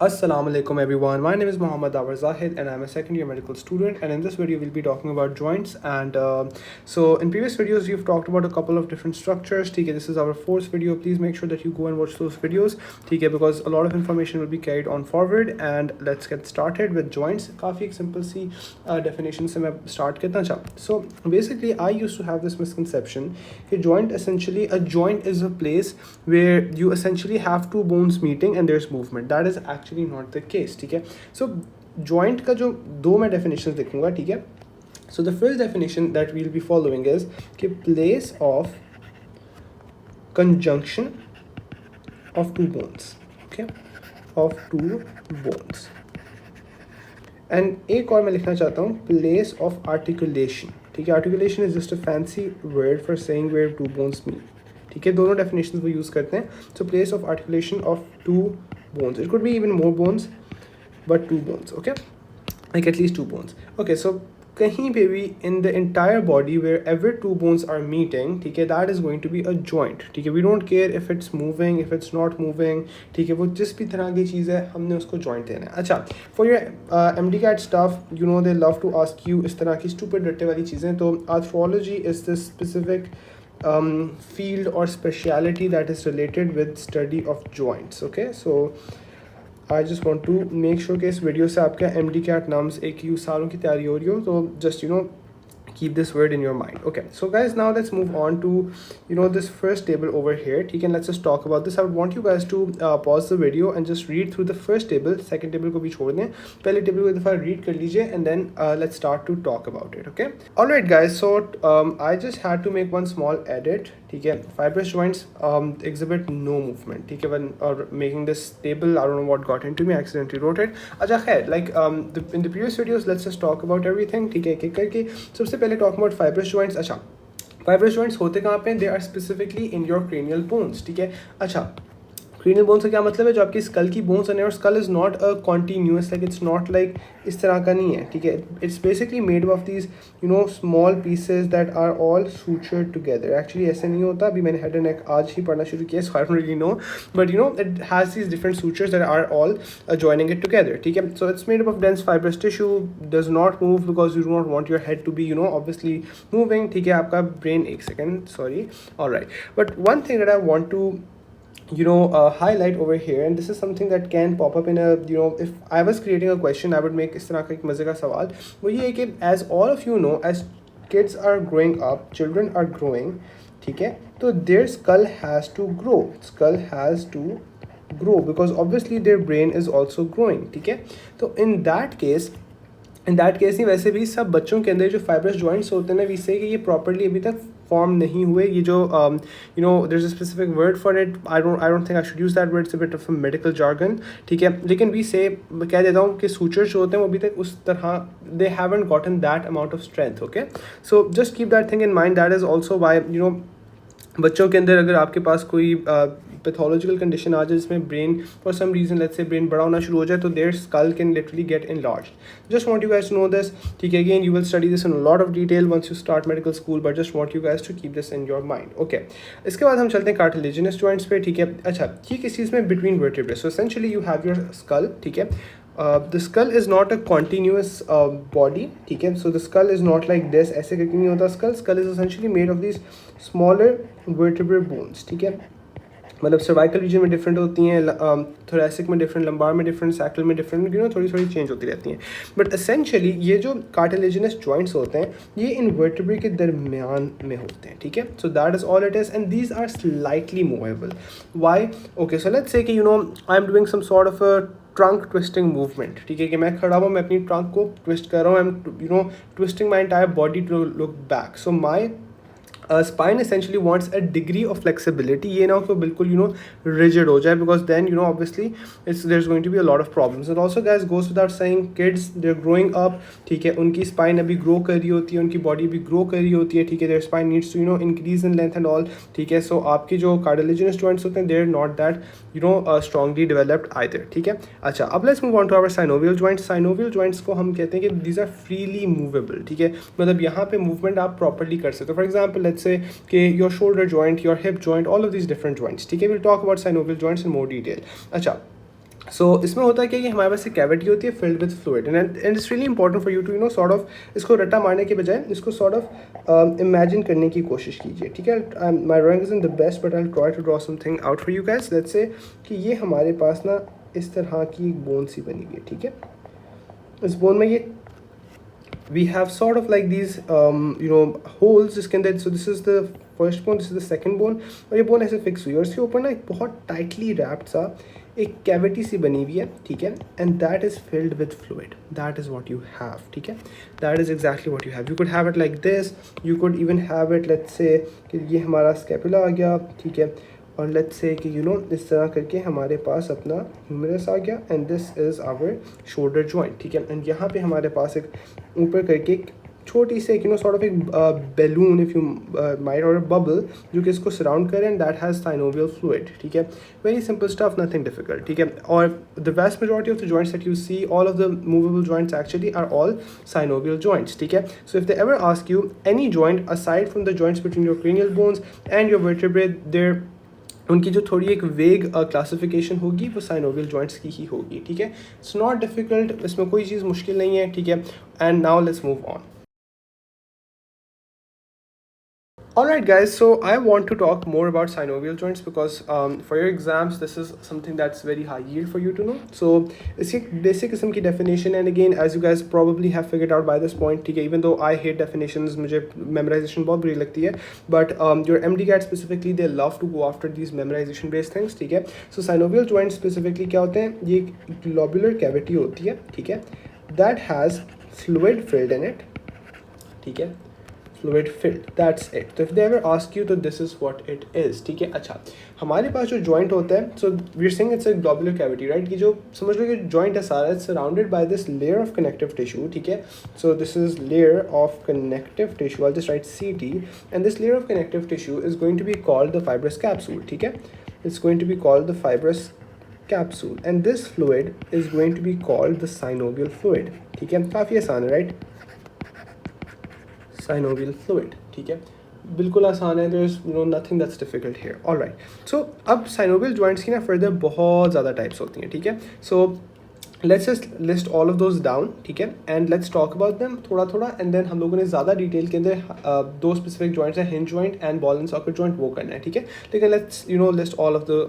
Assalamu alaikum everyone. My name is Muhammad Awar Zahid and I'm a second year medical student, and in this video we'll be talking about joints. And so in previous videos we've talked about a couple of different structures. Okay, this is our fourth video. Please make sure that you go and watch those videos. Okay, because a lot of information will be carried on forward. And let's get started with joints. काफ़ी एक simple सी definition से मैं start करना चाहूँ. So basically I used to have this misconception कि a joint is a place where you essentially have two bones meeting and there's movement. That is actually not the case. ठीक है. So joint का जो दो मैं definitions देखूंगा. ठीक है. So the first definition that we'll be following is कि place of conjunction of two bones. Okay, of two bones. And एक और मैं लिखना चाहता हूँ place of articulation. ठीक है. Articulation is just a fancy word for saying where two bones meet. ठीक है. दोनों definitions वो use करते हैं. So place of articulation of two bones. It could be even more bones, but two bones. Okay, like at least two bones. Okay, so कहीं पे भी in the entire body wherever two bones are meeting, ठीक है, that is going to be a joint. ठीक है. We don't care if it's moving, if it's not moving. ठीक है. वो जिस भी तरह की चीज़ है हमने उसको joint देना है. अच्छा, for your MDCAT stuff, you know they love to ask you इस तरह की stupid रट्टे वाली चीज़ें. तो arthrology is this specific field or speciality that is related with study of joints. Okay, so I just want to make sure कि इस video से आपका MDCAT नाम्स एक यू सालों की तैयारी हो रही हो, तो just keep this word in your mind. Okay, so guys, now let's move on to this first table over here. ठीक है, let's just talk about this. I would want you guys to pause the video and just read through the first table. Second table को भी छोड़ दें, पहले table को एक दफ़ा read कर लीजिए and then let's start to talk about it. Okay, alright guys, so I just had to make one small edit. ठीक है. Fibrous joints exhibit no movement. ठीक है. When making this table, I don't know what got into me, I accidentally wrote it. अच्छा खैर, like in the previous videos, let's just talk about everything. ठीक है, एक एक करके. सबसे पहले talk about fibrous joints. अच्छा, fibrous joints होते कहाँ पे? They are specifically in your cranial bones. ठीक है. अच्छा, क्रीनियल बोन से क्या मतलब है? जो आपकी स्कल की बोन्स हैं, और skull is not a continuous, like it's not like इस तरह का नहीं है. ठीक है. It's basically made of these small pieces that are all sutured together. Actually ऐसे नहीं होता. अभी मैंने हेड एंड नेक आज ही पढ़ना शुरू किया, so I don't really know, but it has these different sutures that are all joining it together. ठीक है. So it's made of dense fibrous tissue, does not move because you do not want your head to be obviously moving. ठीक है. आपका brain, एक second, sorry, alright, but one thing that I want to highlight over here, and this is something that can pop up in a if I was creating a question, I would make इस तरह का एक मज़े का सवाल. वो ये है कि as all of you know, as kids are growing up, children are growing, ठीक है, तो their skull has to grow because obviously their brain is also growing. ठीक है. तो in that case ही वैसे भी सब बच्चों के अंदर जो फाइब्रस जॉइंट्स होते हैं ना, वी से कि ये प्रॉपर्ली अभी तक फॉर्म नहीं हुए. ये जो there is a specific word for it, I don't think I should use that word, it's a bit of a medical jargon. ठीक है. लेकिन वी से कह देता हूँ कि सूचर्स जो होते हैं वो अभी तक उस तरह they haven't gotten that amount of strength. Okay, so just keep that thing in mind. That is also why बच्चों के अंदर अगर आपके पास कोई पैथोलॉजिकल कंडीशन आ जाए जिसमें brain for some reason, let's say brain बड़ा होना शुरू हो जाए, तो their skull can literally get enlarged. Just want you guys to know this. ठीक है. Again, you will study this in a lot of detail once you start medical school, but just want you guys to keep this in your mind. Okay, इसके बाद हम चलते हैं cartilaginous joints पे. ठीक है. अच्छा, ये किस चीज़ में? between vertebrae. So essentially you have your skull. ठीक है. The skull is not a continuous body. ठीक है. So the skull is not like this, ऐसे करके नहीं होता. Skull is essentially made of these smaller vertebral bones. ठीक है. मतलब सर्वाइकल रीजन में डिफरेंट होती हैं, थोरेसिक में डिफरेंट, लंबार में डिफरेंट, सैकल में डिफरेंट, थोड़ी थोड़ी चेंज होती रहती हैं. बट एसेंशियली ये जो कार्टिलेजिनस जॉइंट्स होते हैं ये इन वर्टेब्रे के दरमियान में होते हैं. ठीक है. So that is all it is, and these are slightly movable. Why? Okay, so let's say कि I am doing some sort of a trunk twisting movement. ठीक है. कि मैं खड़ा हुआ, मैं अपनी ट्रंक को ट्विस्ट कर रहा हूँ, I am twisting my entire body to look back. So my spine essentially wants a degree of flexibility. ये ना हो कि बिल्कुल rigid हो जाए, because then obviously there's going to be a lot of problems. And also guys, goes without saying, kids they're growing up. ठीक है. उनकी spine अभी grow कर रही होती है, उनकी body भी grow कर रही होती है. ठीक है. their spine needs to increase in length and all. ठीक है. so आपकी जो cartilaginous joints होते हैं they're not that strongly developed either. ठीक है. अच्छा, अब let's move on to our synovial joints. Synovial joints को हम कहते हैं कि these are freely movable. ठीक है. मतलब यहाँ पे movement आप properly कर सकते हो. For example, let's say कि your shoulder joint, your hip joint, all of these different joints. ठीक है. we'll talk about synovial joints in more detail. अच्छा, सो इसमें होता है कि हमारे पास एक कैविटी होती है filled with fluid, and it's really important for you to sort of इसको रट्टा मारने के बजाय इसको सॉर्ट ऑफ इमेजिन करने की कोशिश कीजिए, ठीक है। My drawing is in the best but I try to draw something out for you guys. Let's say कि ये हमारे पास ना इस तरह की एक बोन सी बनी हुई है, ठीक है। इस बोन में ये we have sort of like these holes जिसके अंदर, so this is the first bone, this is the second bone, और ये बोन ऐसे फिक्स हुई है और इसके ऊपर ना एक बहुत टाइटली रैप्ड सा एक कैविटी सी बनी हुई है, ठीक है। And that is filled with fluid, that is what you have, ठीक है। That is exactly what you have. You could have it like this, you could even have it let's say कि ये हमारा स्कैपुला आ गया, ठीक है, और let's say कि इस तरह करके हमारे पास अपना ह्यूमरस आ गया and this is our shoulder joint, ठीक है। एंड यहाँ पे हमारे पास एक ऊपर करके एक छोटी से सॉर्ट ऑफ एक बैलून इफ़ यू माइट और बबल जो कि इसको सराउंड करे and that has synovial fluid, ठीक है। Very simple stuff, nothing difficult, ठीक है। और the vast majority of the joints that you see, all of the movable joints actually are all synovial joints, ठीक है। So if they ever ask you any joint aside from the joints between your cranial bones and your vertebrae, there उनकी जो थोड़ी एक वेग classification होगी वो synovial joints की ही होगी, ठीक है। इट्स नॉट डिफिकल्ट, इसमें कोई चीज़ मुश्किल नहीं है, ठीक है। And now let's move on. Alright guys, so I want to talk more about synovial joints because for your exams this is something that's very high yield for you to know. So इसकी basic किस्म की definition, and again as you guys probably have figured out by this point, ठीक है, even though I hate definitions, मुझे memorization बहुत बुरी लगती है, but your MDCAT specifically they love to go after these memorization based things, ठीक है। So synovial joints specifically क्या होते हैं, ये एक lobular cavity होती है, ठीक है, that has fluid filled in it, ठीक है, फ्लूइड फिल्ड, दैट्स इट। तो if they ever ask you तो this is what it is, ठीक है। अच्छा, हमारे पास जो जॉइंट होता है, so we are saying it's a globular cavity, right, कि जो समझ लो कि जॉइंट है सारा, it's surrounded by this layer of connective tissue, ठीक है। So this is layer of connective tissue, I just write CT, and this layer of connective tissue is going to be called the fibrous capsule, ठीक है। It's going to be called the fibrous capsule and this fluid is going to be called the synovial fluid, ठीक है। काफ़ी आसान है, right, synovial fluid, ठीक है, बिल्कुल आसान है, there is nothing that's difficult here. Alright, so अब साइनोवियल जॉइंट्स की ना फर्दर बहुत ज़्यादा टाइप्स होती हैं, ठीक है। So let's just list all of those down, ठीक है, and let's talk about them थोड़ा थोड़ा, एंड देन हम लोगों ने ज़्यादा डिटेल के अंदर दो स्पेसिफिक जॉइंट्स हैं, hinge joint and ball and socket joint, वो करना है, ठीक है। लेकिन let's list all of the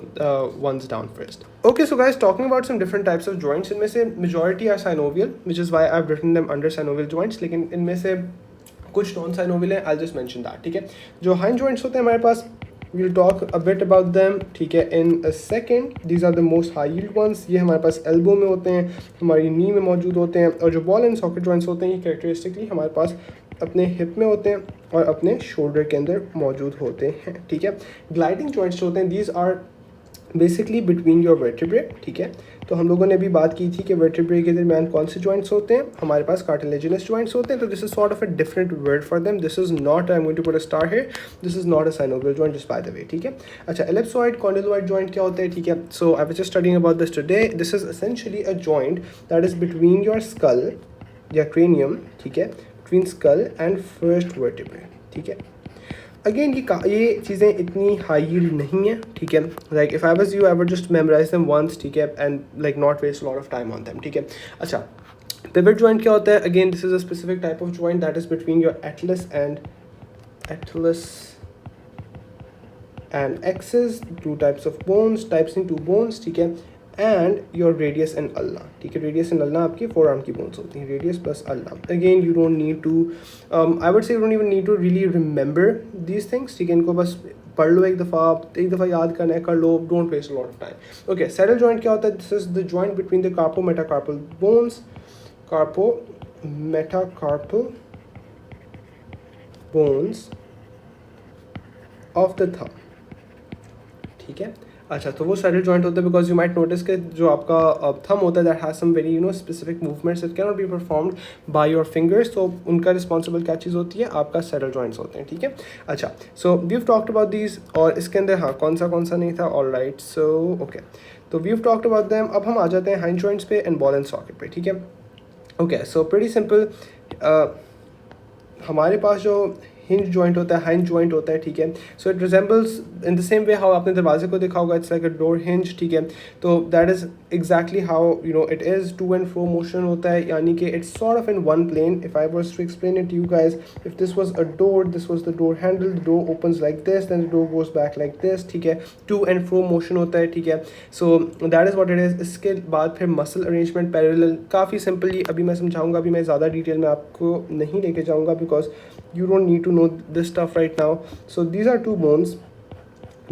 ones down first. Okay, so guys, talking about some different types of joints, इनमें से majority are synovial, which is why I've written them under synovial joints, लेकिन इनमें से कुछ नॉन साइनोवियल है, I just mention that, ठीक है। जो हाइंड जॉइंट्स होते हैं हमारे पास, we'll talk a bit about them, ठीक है, in a second. These are the most high yield ones. ये हमारे पास elbow में होते हैं, हमारी नी में मौजूद होते हैं, और जो ball and socket joints होते हैं ये characteristically हमारे पास अपने हिप में होते हैं और अपने शोल्डर के अंदर मौजूद होते हैं, ठीक है। ग्लाइडिंग जॉइंट्स होते हैं, these are basically between your vertebrae, ठीक है। तो हम लोगों ने अभी बात की थी कि वर्टिब्रे के दरमियान कौन से जॉइंट्स होते हैं, हमारे पास कार्टिलेजिनस जॉइंट्स होते हैं, तो this is sort of a different word for them, this is not, I am going to put a star here, this is not a synovial joint just by the way, ठीक है। अच्छा, ellipsoid condyloid joint क्या होता है, ठीक है। So I was just studying about this today, this is essentially a joint that is between your skull या cranium, ठीक है, between skull and first vertebrae, ठीक है। अगेन ये चीज़ें इतनी हाई यील्ड नहीं है, ठीक है। Like if I was you I would just memorise them once, ठीक है, and like not waste lot of time on them, ठीक है। अच्छा, पिवट जॉइंट क्या होता है, again this is a specific type of joint that is between your atlas and axis, two types of bones, types in two bones, ठीक है, and your radius and ulna, ठीक है। रेडियस एंड अल्ला आपकी four arm की bones होती हैं, radius plus ulna. Again you don't need to, I would say you don't even need to really remember these things, ठीक है। इनको बस पढ़ लो एक दफ़ा याद करना है, कर लो, don't waste lot of time. Okay, saddle joint क्या होता है, this is the joint between the carpometacarpal bones, carpometacarpal bones of the thumb, ठीक है। अच्छा, तो वो सैडल जॉइंट होता है बिकॉज यू माइट नोटिस कि जो आपका थंब होता है that has some very specific movements, it can not be performed by your fingers, तो उनका रिस्पॉन्सिबल क्या चीज़ होती है, आपका सैडल जॉइंट्स होते हैं, ठीक है। अच्छा, so we have talked about these, और इसके अंदर हाँ कौन सा नहीं था, ऑलराइट, सो ओके, तो we have talked about them. अब हम आ जाते हैं हाइंड जॉइंट्स पे एंड बॉल एंड सॉकेट पे, ठीक है। ओके, सो प्रीटी सिंपल, हमारे पास जो हिंज जॉइंट होता है, हाइंड जॉइंट होता है, ठीक है। So it resembles in the same way how आपने दरवाजे को देखा होगा, it's like a door hinge, ठीक है। तो that is exactly how it is to and fro motion होता है, यानी कि it's sort of in one plane. If I was to explain it to you guys, if this was a door, this was the door handle, the door opens like this, then the door goes back like this, ठीक है, to and fro motion होता है, ठीक है. So that is what it is. इसके बाद फिर muscle arrangement parallel, काफ़ी सिंपली अभी मैं समझाऊंगा, अभी मैं ज़्यादा डिटेल में आपको नहीं लेके जाऊंगा because you don't need to know this stuff right now. So these are two bones.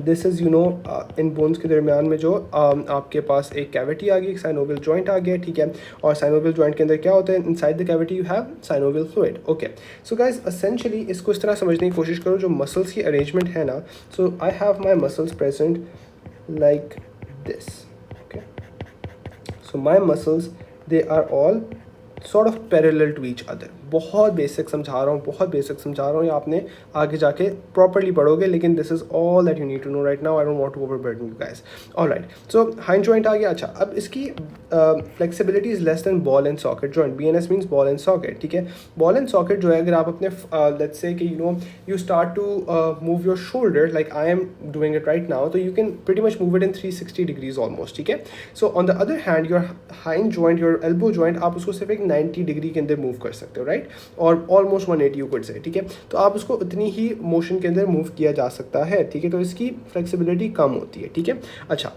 This is in bones के दरमियान में जो आपके पास एक कैविटी आ गई, एक साइनोवियल जॉइंट आ गया, ठीक है. और साइनोवियल जॉइंट के अंदर क्या होता है, inside the cavity you have synovial fluid. Okay, so guys essentially इसको इस तरह समझने की कोशिश करो, जो मसल्स की अरेंजमेंट है ना, so I have my muscles present like this. Okay, so my muscles they are all sort of parallel to each other. बहुत बेसिक समझा रहा हूँ, बहुत बेसिक समझा रहा हूँ, या आपने आगे जाके प्रॉपरली पढ़ोगे, लेकिन this is all that you need to know right now. I don't want to overburden you guys. Alright, so hinge joint आ गया. अच्छा, अब इसकी flexibility is less than ball and socket joint. BNS means ball and socket, ठीक है. Ball and socket जो है, अगर आप अपने लेट्स से कि you start to move your shoulder like I am doing it right now, तो you can pretty much move it in 360 degrees almost, ठीक है. So on the other hand your hinge joint, your elbow joint, आप उसको सिर्फ एक 90 degree के अंदर move कर सकते हो, राइट, और ऑलमोस्ट 180 यू कुड से, ठीक है. तो आप उसको उतनी ही मोशन के अंदर मूव किया जा सकता है, ठीक है. तो इसकी फ्लेक्सिबिलिटी कम होती है, ठीक है. अच्छा,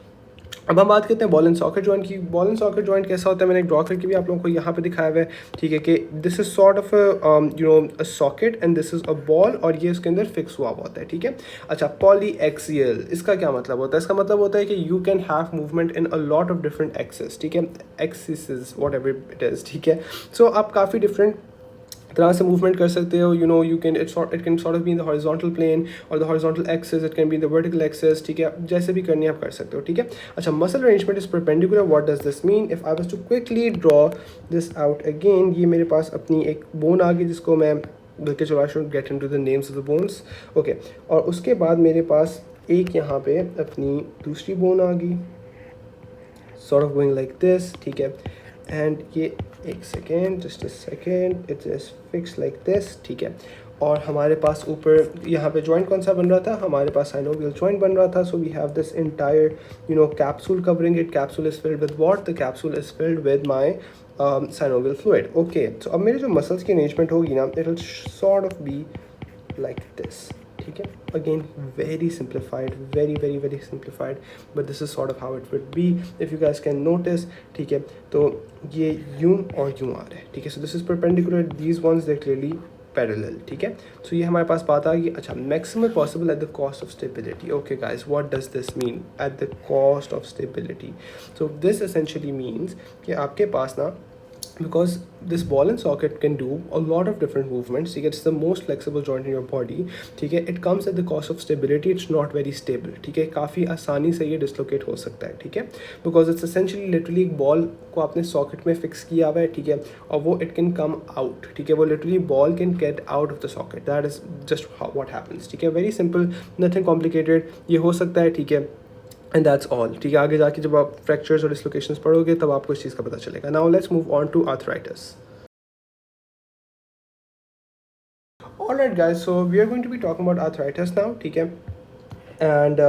अब हम बात करते हैं बॉल एंड सॉकेट जॉइंट की. बॉल एंड सॉकेट जॉइंट कैसा होता है, मैंने एक ड्रॉ करके भी आप लोगों को यहाँ पे दिखाया हुआ है, ठीक है, कि this is sort of a socket and this is a ball, और ये इसके अंदर फिक्स हुआ होता है, ठीक है. अच्छा, पॉली एक्सियल, इसका क्या मतलब होता है? इसका मतलब होता है कि you can have movement in a lot of different axes, ठीक है, axis whatever it is, ठीक है. सो आप काफ़ी डिफरेंट तरह से मूवमेंट कर सकते हो. You can it can sort of be in the horizontal plane और the horizontal axis, it can be in the vertical axis, ठीक है. जैसे भी करनी आप कर सकते हो, ठीक है. अच्छा, muscle arrangement is perpendicular. What does this mean? If I was to quickly draw this out again, ये मेरे पास अपनी एक बोन आ गई जिसको मैं बल्कि चलो I should get into the names of the bones. Okay, और उसके बाद मेरे पास एक यहाँ पे अपनी दूसरी बोन आ गई, sort of going like this, ठीक है. एंड ये एक second, just a second, it is fix like this, ठीक है. और हमारे पास ऊपर यहाँ पे जॉइंट कौन सा बन रहा था? हमारे पास साइनोवियल जॉइंट बन रहा था. So we have this entire capsule covering it. Capsule is filled with what? The capsule is filled with my synovial fluid. Okay, so अब मेरे जो मसल्स की अरेंजमेंट होगी ना, it will sort of be like this, ठीक है. Again very simplified, very simplified, but this is sort of how it would be if you guys can notice, ठीक है. तो ये यूं और यूं आ रहा है, ठीक है. So this is perpendicular, these ones they clearly parallel, ठीक है. सो ये हमारे पास बात आ गई. अच्छा, maximum possible at the cost of stability. Okay guys, what does this mean at the cost of stability? So this essentially means कि आपके पास ना, because this ball and socket can do a lot of different movements, it's the most flexible joint in your body, ठीक है. it comes at the cost of stability, it's not very stable, ठीक है. काफ़ी आसानी से ये dislocate हो सकता है, ठीक है, because it's essentially literally एक बॉल को आपने सॉकेट में फिक्स किया हुआ है, ठीक है, और वो it can come out, ठीक है. वो literally ball can get out of the socket, that is just what happens, ठीक है. वेरी सिंपल, nothing complicated, ये हो सकता है, ठीक है. एंड दैट्स ऑल, ठीक है. आगे जाके जब आप फ्रैक्चर्स और डिसलोकेशंस पढ़ोगे तब आपको इस चीज़ का पता चलेगा. Now let's move on to arthritis. Alright guys, so we are going to be talking about arthritis now, ठीक है. एंड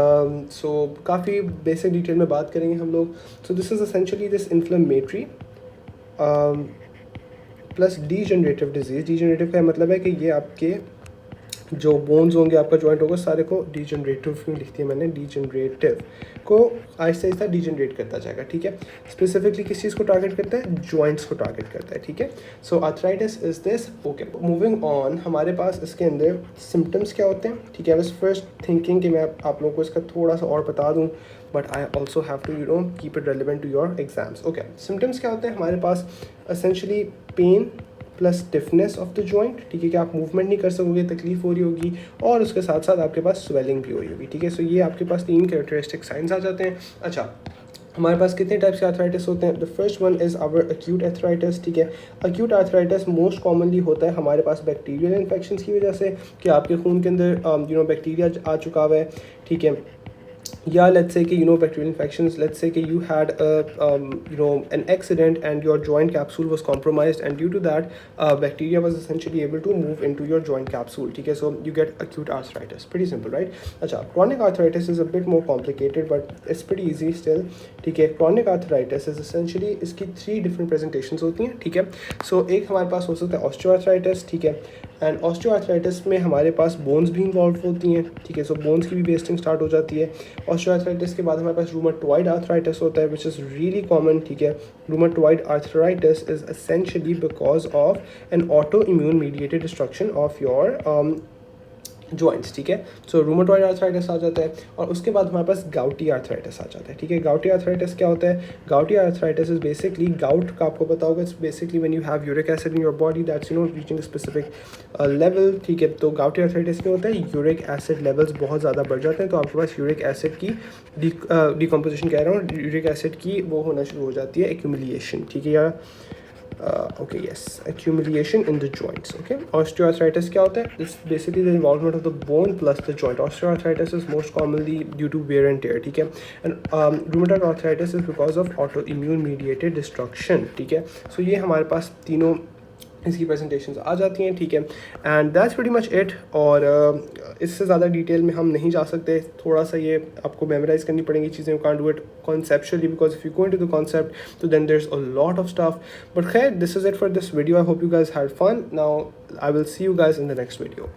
सो काफ़ी बेसिक डिटेल में बात करेंगे हम लोग. सो this is essentially this inflammatory plus degenerative disease. Degenerative का मतलब है कि ये आपके जो बोन्स होंगे, आपका जॉइंट होगा, सारे को डीजनरेटिव क्यों लिखती है मैंने, डीजनरेटिव को आहिस्ता आहिस्ता डीजनरेट करता जाएगा, ठीक है. स्पेसिफिकली किस चीज़ को टारगेट करता है? जॉइंट्स को टारगेट करता है, ठीक है. So arthritis is this. Okay, moving on, हमारे पास इसके अंदर सिम्टम्स क्या होते हैं, ठीक है. आई वाज फर्स्ट थिंकिंग कि मैं आप लोगों को इसका थोड़ा सा और बता दूँ, but I also have to keep it relevant to your exams. Okay, symptoms क्या होते हैं हमारे पास? Essentially pain plus stiffness of the joint, ठीक है, कि आप मूवमेंट नहीं कर सकोगे, तकलीफ हो रही होगी, और उसके साथ साथ आपके पास स्वेलिंग भी हो रही होगी, ठीक है. सो ये आपके पास 3 कैरेक्टरिस्टिक साइंस आ जाते हैं. अच्छा, हमारे पास कितने टाइप्स के आर्थराइटिस होते हैं? The first one is our acute arthritis, ठीक है. एक्यूट आर्थराइटिस मोस्ट कॉमनली होता है हमारे पास बैक्टीरियल इन्फेक्शंस की वजह से, कि आपके खून के अंदर बैक्टीरिया आ चुका हुआ है, ठीक है. yeah, let's say कि bacterial infections, let's say कि you had an accident and your joint capsule was compromised, and due to that bacteria was essentially able to move into your joint capsule, ठीक है, so you get acute arthritis. Pretty simple, right? अच्छा, chronic arthritis is a bit more complicated but it's pretty easy still, ठीक है. chronic arthritis is essentially इसकी 3 different presentations होती हैं, ठीक है. so एक हमारे पास हो सकता है osteoarthritis, ठीक है, एंड ऑस्टियोआर्थराइटिस में हमारे पास बोन्स भी इन्वॉल्व होती हैं, ठीक है, सो बोन्स की भी वेस्टिंग स्टार्ट हो जाती है. ऑस्टियोआर्थराइटिस के बाद हमारे पास रूमेटॉइड आर्थराइटिस होता है, विच इज़ रियली कॉमन, ठीक है. Rheumatoid arthritis is essentially because of N auto immune mediated destruction of your joints, ठीक है. सो रूमेटॉइड आर्थराइटिस आ जाता है, और उसके बाद हमारे पास गाउटी आर्थराइटिस आ जाता है, ठीक है. गाउटी आर्थराइटिस क्या होता है? गाउटी आर्थराइटिस इज बेसिकली, गाउट का आपको पता होगा, it's basically when you have uric acid in your body that's reaching specific level, ठीक है. तो गाउटी आर्थराइटिस क्या होता है? यूरिक एसिड लेवल्स बहुत ज़्यादा बढ़ जाते हैं, तो आपके पास यूरिक एसिड की डिकम्पोजिशन कह रहा हूँ, यूरिक एसिड की वो होना शुरू हो जाती है, एक्यूमुलेशन, ठीक है, या okay, yes, accumulation in the joints. Okay, osteoarthritis क्या होता है? It's basically the involvement of the bone plus the joint. Osteoarthritis is most commonly due to wear and tear, ठीक है. And rheumatoid arthritis is because of autoimmune mediated destruction, ठीक है. So ये हमारे पास तीनों इसकी प्रेजेंटेशंस आ जाती हैं, ठीक है. And that's pretty much it. और इससे ज़्यादा डिटेल में हम नहीं जा सकते, थोड़ा सा ये आपको मेमोराइज करनी पड़ेंगी चीज़ें. You can't do it conceptually because if you go into the concept तो then there is a lot of stuff. But खैर, this is it for this video. I hope you guys had fun. Now I will see you guys in the next video.